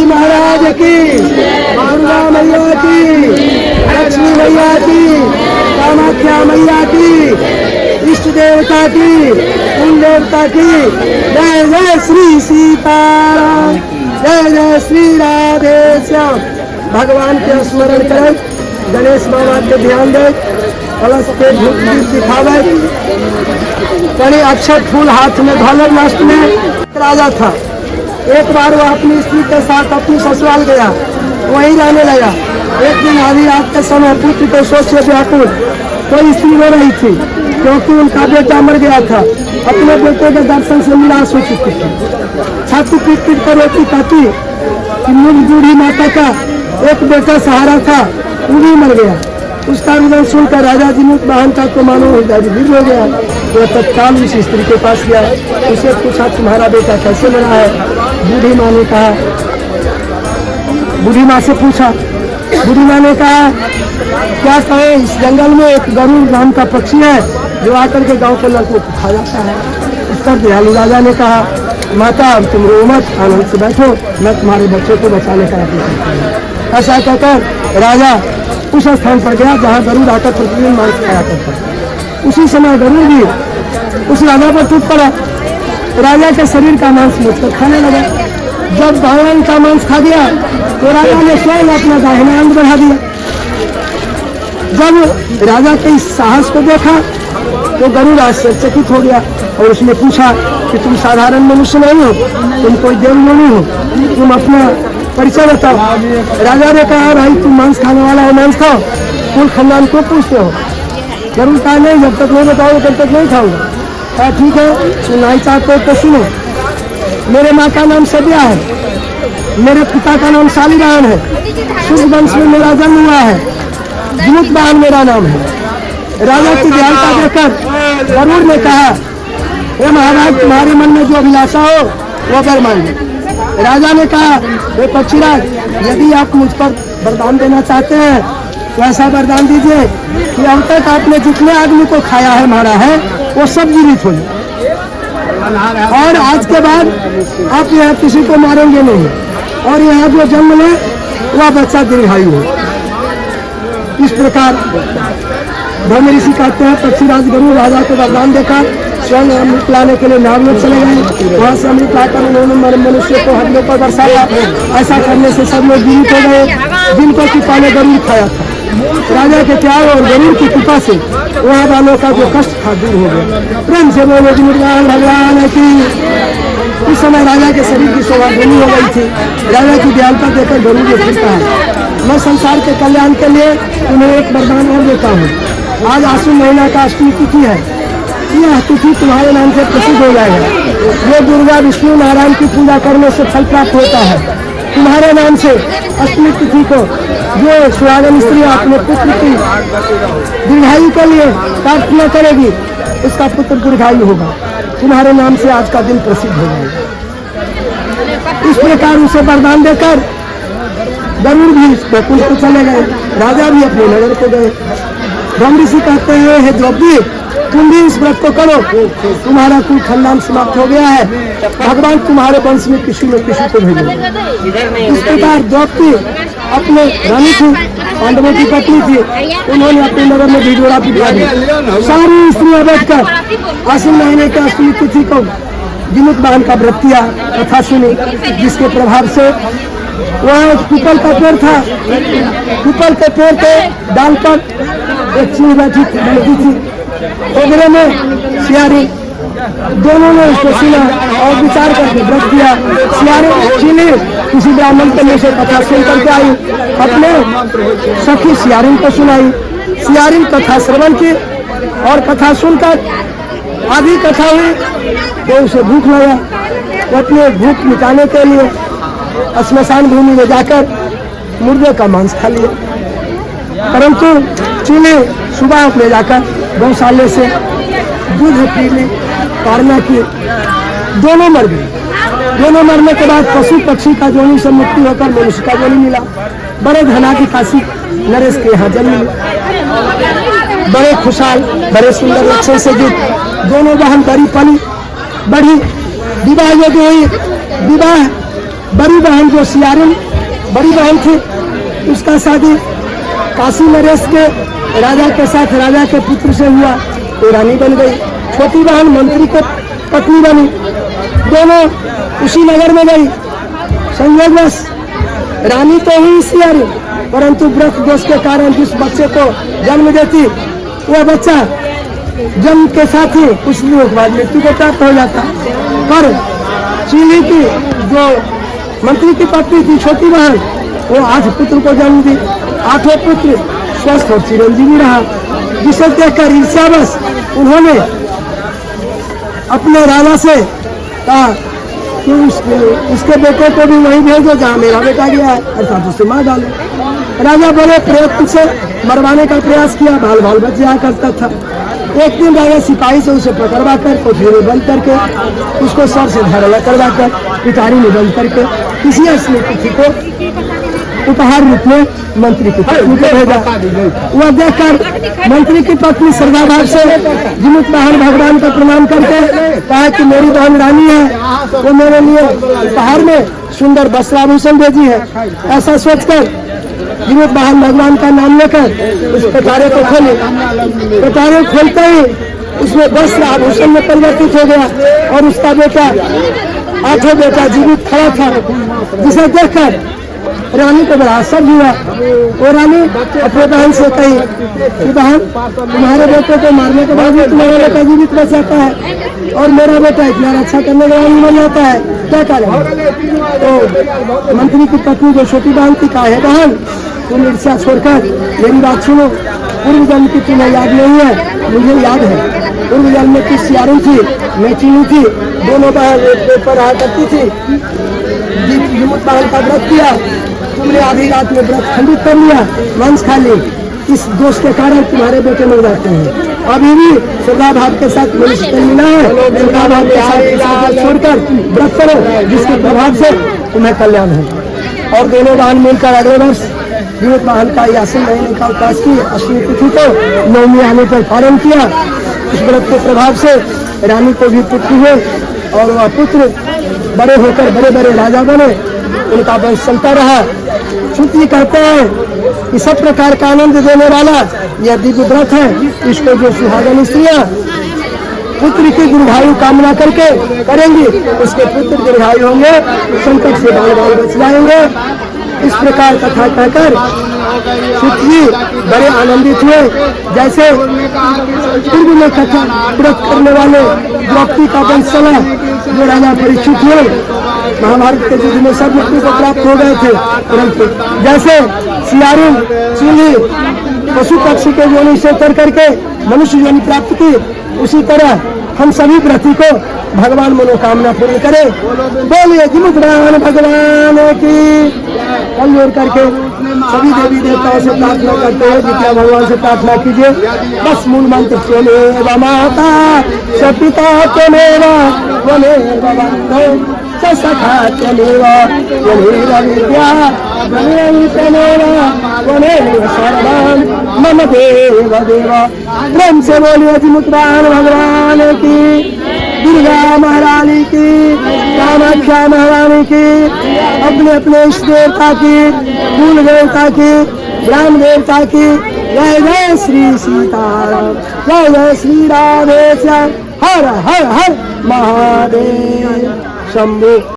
महाराज की, दुर्गा मैया की, लक्ष्मी मैया की, कामाख्या मैया की, इष्ट देवता की, कुल देवता की। जय जय श्री सीताराम, जय जय श्री राधे श्याम। भगवान के स्मरण करें, गणेश बाबा के ध्यान दे, कलश के धूप दिखावे, बड़े अच्छे फूल हाथ में धोले। लास्ट में राजा था, एक बार वो अपनी स्त्री के साथ अपनी ससुराल गया, वहीं रहने लगा। एक दिन आधी रात के समय पुत्र के शोक से व्याकुल कोई स्त्री रो रही थी, क्योंकि उनका बेटा मर गया था। अपने बेटे के दर्शन से निराश हो चुकी थी, छाती पीट पीट कर रोती कहती कि मुझ बूढ़ी माता का एक बेटा सहारा था, वो भी मर गया। उसका विवरण सुनकर राजा जिमुख वाहन का तो मानो गिर हो गया। तो तत्काल उस स्त्री के पास गया, उसे पूछा तुम्हारा बेटा कैसे मरा है। बूढ़ी माँ ने कहा, बूढ़ी माँ से पूछा, बूढ़ी माँ ने कहा क्या कहे, इस जंगल में एक गरुड़ नाम का पक्षी है जो आकर के गांव के लड़कों को खा जाता है। इस पर दयालु राजा ने कहा माता तुम रो मत, आनंद से बैठो, मैं तुम्हारे बच्चे को बचाने का प्रयत्न करूंगा। ऐसा कहकर राजा उस स्थान पर गया जहाँ गरुड़ आकर प्रतिदिन मांस खाया करता। उसी समय गरुड़ भी उस राजा पर टूट पड़ा, राजा के शरीर का मांस मुझकर खाने लगा। जब भगवान का मांस खा गया तो राजा ने स्वयं अपना दाहिना अंग बढ़ा दिया। जब राजा के इस साहस को देखा तो गरुड़ आश्चर्यचकित हो गया और उसने पूछा कि तुम साधारण मनुष्य नहीं हो, तुम कोई देवयोनि हो, तुम अपना परिचय बताओ। राजा ने कहा भाई तुम मांस खाने वाला है, मांस खाओ, कुल खानदान को पूछते हो। गरुड़ कहा नहीं, जब तक नहीं बताओ तब तक नहीं खाऊंगा। कहा ठीक है, तुम नहीं चाहते हो तो सुनो, मेरे माँ का नाम सब्या है, मेरे पिता का नाम शालिग्राम है, शुभ वंश में मेरा जन्म हुआ है, जिमुख वाहन मेरा नाम है। राजा की दयालुता देखकर गरुड़ ने कहा हे महाराज तुम्हारे मन में जो अभिलाषा हो वो वर मांगे। राजा ने कहा हे पक्षीराज यदि आप मुझ पर वरदान देना चाहते हैं तो ऐसा वरदान दीजिए कि अब तक आपने जितने आदमी को खाया है मारा है वो सब जीवित हो जाए, और आज के बाद आप यहाँ किसी को मारेंगे नहीं, और यहाँ जो जन्म ले वह बच्चा दीर्घायु हो। इस प्रकार ब्रह्म ऋषि कहते हैं पक्षीराज गरुड़ राजा को वरदान देखा, स्वयं अमृत लाने के लिए नाव में चले गए। वहाँ से अमृत लाकर उन्होंने मनुष्य को हड्डियों पर बरसाया। ऐसा करने से सब लोग जीवित हो गए जिनको कि पहले गरुड़ खाया था। राजा के प्यार और गरुड़ की कृपा से वहाँ वालों का जो कष्ट था दूर हो गया। प्रेम से बोले भगवान की। उस समय राजा के शरीर की शोभा धनी हो गई थी। राजा की दयालुता देखकर गरुड़ ने फिर कहा मैं संसार के कल्याण के लिए तुम्हें एक वरदान और देता हूँ। आज आश्विन महीना का अष्टमी तिथि है, यह तिथि तुम्हारे नाम से प्रसिद्ध हो जाएगा। ये दुर्गा विष्णु नारायण की पूजा करने से फल प्राप्त होता है। तुम्हारे नाम से अष्टमी तिथि को जो सुहागन स्त्री अपने पुत्र की दीर्घायु के लिए प्रार्थना करेगी उसका पुत्र दीर्घायु होगा। तुम्हारे नाम से आज का दिन प्रसिद्ध हो जाएगा। इस प्रकार उसे वरदान देकर गरुड़ भी बैकुंठ को चले गए, राजा भी अपने नगर को गए। ब्रह्म ऋषि कहते हैं हे द्रौपदी तुम भी इस व्रत को करो, तुम्हारा कुल खानदान समाप्त हो गया है, भगवान तुम्हारे वंश में किसी न किसी को भेजेंगे। इस प्रकार द्रौपदी अपने रानी थी, पांडवों की पत्नी थी, उन्होंने अपने नगर में भिजोड़ा पिटवा दी। सारी स्त्रियां बैठकर आश्विन महीने की अष्टमी तिथि को जिमुख वाहन का व्रत किया, कथा सुनी, जिसके प्रभाव से वहाँ एक पीपल का पेड़ था। पीपल के पेड़ के डाल पर एक चीनी बैठी थी, ओगरे में सियारी, दोनों ने उसको सुना और विचार करके व्रत किया। सियारी चीनी किसी ब्राह्मण के मुँह से कथा सुन करके आई, अपने सखी सियारिन को सुनाई। सियारिन कथा श्रवण की और कथा सुनकर आधी कथा हुई तो उसे भूख लगा, वो अपने भूख मिटाने के लिए श्मशान भूमि में जाकर मुर्दे का मांस खा लिया। परंतु चीनी सुबह ले जाकर गौशाले से दूध पी ली, पारना की, दोनों मर गए। दोनों मरने के बाद पशु पक्षी का जोनी से मुक्ति होकर मनुष्य का जोनी मिला। बड़े धनाधिकाशी नरेश के यहाँ जन्म मिले, बड़े खुशहाल, बड़े सुंदर अच्छे से जीत। दोनों बहन बड़ी पली बढ़ी, विवाह योग्य हुई। विवाह बड़ी बहन जो सियारिन बड़ी बहन थी, उसका शादी काशी नरेश के राजा के साथ राजा के पुत्र से हुआ, तो रानी बन गई। छोटी बहन मंत्री की पत्नी बनी। दोनों उसी नगर में गई। संयोगवश रानी तो हुई सियारिन, परंतु व्रत दोष के कारण जिस बच्चे को जन्म देती, वह बच्चा जन्म के साथ ही कुछ दिनों के बाद मृत्यु को प्राप्त हो जाता। पर चीली की जो मंत्री की पत्नी थी, छोटी बहन, वो 8 पुत्र को जन्म दी। 8 पुत्र स्वस्थ और चिरंजीवी रहा, जिसे देखकर ईर्ष्यावश उन्होंने अपने राजा से कहा कि उसके बेटे को भी वहीं भेजो जहाँ मेरा बेटा गया है, अर्थात उसे मार डालो। राजा बड़े प्रयत्न से मरवाने का प्रयास किया, बाल बाल बच जाया करता था। एक दिन राजा सिपाही से उसे पकड़वा कर कोठरी में बंद करके, उसको सर से धड़ल्ला करवा कर पिटारी में बंद करके किसी असली तिथि को उपहार रूप में मंत्री की पत्नी को भेजा। वह देखकर मंत्री की पत्नी श्रद्धा भाव से जीवित बहन भगवान का प्रणाम करके कहा कि मेरी बहन रानी है, वो मेरे लिए उपहार में सुंदर वस्त्राभूषण भेजी है। ऐसा सोचकर जीवित बहन भगवान का नाम लेकर उस पिटारे को खोली। पिटारे खोलते ही उसमें वस्त्र आभूषण में परिवर्तित हो गया और उसका बेटा 8वां बेटा जीवित खड़ा था, जिसे देखकर रानी को बड़ा आश्चर्य हुआ। वो रानी अपने बहन से कही कि बहन, तुम्हारे बेटे को मारने के बाद भी तुम्हारा बेटा जीवित बच जाता है और मेरा बेटा इतना रक्षा करने के बाद मर जाता है, क्या करें? तो मंत्री की पत्नी जो छोटी बहन थी कहा, है बहन, तुम ईर्ष्या छोड़कर मेरी बात सुनो। पूर्व जन्म की तुम्हें याद नहीं है, मुझे याद है। पूर्व जन्म में किस सियारिन थी, मैं चीनी थी, दोनों बहन एक पेड़ पर रहा करती थी। जीवित बहन का व्रत किया, तुमने आधी रात में व्रत खंडित कर लिया, मांस खा ली। इस दोष के कारण तुम्हारे बेटे मर जाते हैं। अभी भी श्रद्धा भाव के साथ मनुष्य को मिला है, श्रद्धा भाव के साथ छोड़कर व्रत करो, जिसके प्रभाव से तुम्हें कल्याण है। और दोनों बहन मिलकर अगले वर्ष जीवित बहन का यासन महीने का अवकाश की अष्टमी तिथि को नवमी आने पर पालन किया। इस व्रत के प्रभाव से रानी को भी पुत्र हुए और वह पुत्र बड़े होकर बड़े बड़े राजा बने, उनका वंश चलता रहा। श्रुति कहते हैं कि सब प्रकार का आनंद देने वाला यह दिव्य व्रत है। इसको जो सुहागन स्त्रियां पुत्र की दीर्घायु कामना करके करेंगी, उसके पुत्र दीर्घायु होंगे, संकट से बाल बाल बच जाएंगे। इस प्रकार कथा कहकर सुत जी बड़े आनंदित हुए। जैसे पूर्व में कथा व्रत करने वाले द्रौपदी का वंश चला, जो राजा परीक्षित हुए, महाभारत के युद्ध में सब मृत्यु को प्राप्त हो गए थे, परंतु जैसे सियारिन चीली पशु पक्षी के योनि से उतर करके मनुष्य योनि प्राप्त की, उसी तरह हम सभी व्रती को भगवान मनोकामना पूर्ण करे। बोलिए जीवित बहन भगवान की। कल जोड़ करके सभी देवी देवताओं से प्रार्थना करते हैं, जितना भगवान से प्रार्थना कीजिए। बस मूल मंत्र त्वमेव माता स पिता त्वमेव सखा त्वमेव विद्या त्वमेव सर्वं मम देव देव। प्रेम से बोलिए जीवित बहन भगवान की, दुर्गा महारानी की, कामाख्या महारानी की, अपने अपने इष्ट देवता की, कुल देवता की, ग्राम देवता की। जय जय श्री सीताराम, जय जय श्री राधेश्याम। हर हर हर महादेव शंभु।